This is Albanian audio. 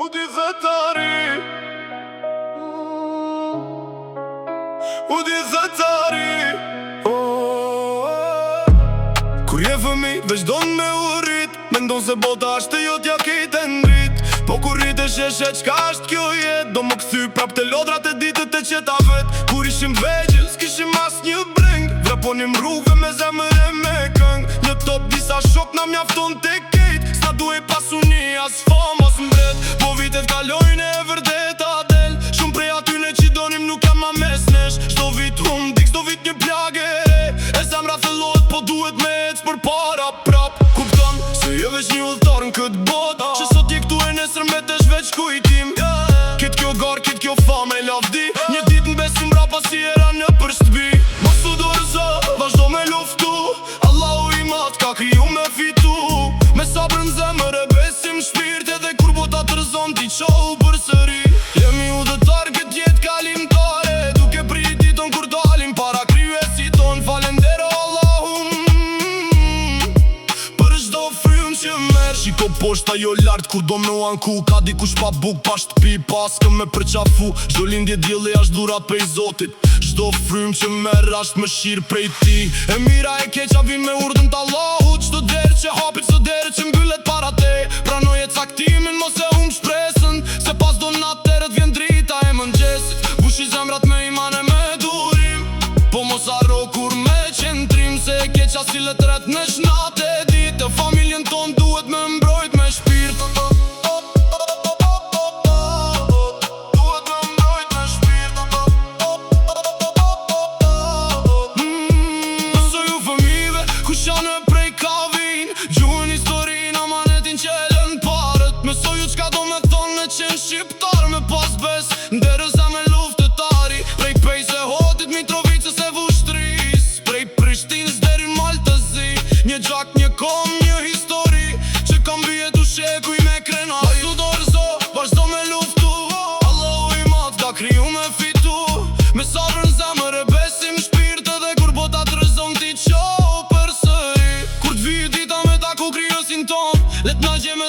U di zëtari U di zëtari Kur je fëmi, veç don me urrit Mendon se bota është jo t'ja kejt e ndrit Po kur rritesh e shet qka është kjo jet Do më këthy prap të lodrat e ditët e qeta vet Kur ishim vegjel, s'kishim as një breng Vraponim rrugve me zemër e me këng Një top disa shok na mjafton të kejt S'na duhej pasuni as fam as mbret Po vitet kalojnë e vërdet adel Shumë prej atyne që donim nuk jam ma mes nesh Shdo vit hum dik, shdo vit një plage E zemra thellot po duhet me ec për para prap Kupton se je veç një udhtar në këtë bot Që sot je këtu e nesër me tesh veç kujtim Kit kjo gar, kit kjo fame lavdi Një dit në besim rapa si era në për shtëpi Mos u dorëzo, vazhdo me luftu Allahu i mat ka kriju me fitu Me sabër në zemër e besim shpirt Edhe kur bota të rëzon ti qohu për sëri Jemi udhëtar këtë jet kalimtare Duke prit diton kur dalim para kryesi ton Falendero Allahum Për çdo frym që merr Shiko poshta jo lart kur do me u anku Ka dikush pa buk pa shtëpi pa s'këm me përqafu Çdo lindje dielli asht dhurat prej Zotit Çdo frym që merr asht mëshirë prej ti E mira e keqa vin me urdhën t'Allahut Çdo derë që hapet, çdo derë që mbyllet para te Pranoje caktimin, mos e humb shpresën Se pas do natërët vjen drita e mëngjesit Bushi zemrat me iman e me durim Po mos harro kur me qendrim Se e keqa si letret në shnat e ditë Familjen ton duhet me mbrojt me shpirt Shanë prej kavin Gjuhën historin, amanetin qelen parët Mesoj ju qka do me thonë në qenë shqiptar Me pas bes, nderëza me luftetari Prej pejse hotit, Mitrovicës e Vushtris Prej Prishtinës derin Maltëzi Një gjak, një kom, një histori Që kam vjetu shekuj me krenari Asu dorëzo, vazhdo me luftu Allahu i mat ka kriju me fitu Me sabrën zemër e besim shpirt Edhe kur bota të rëzon ti qo Let na gjeme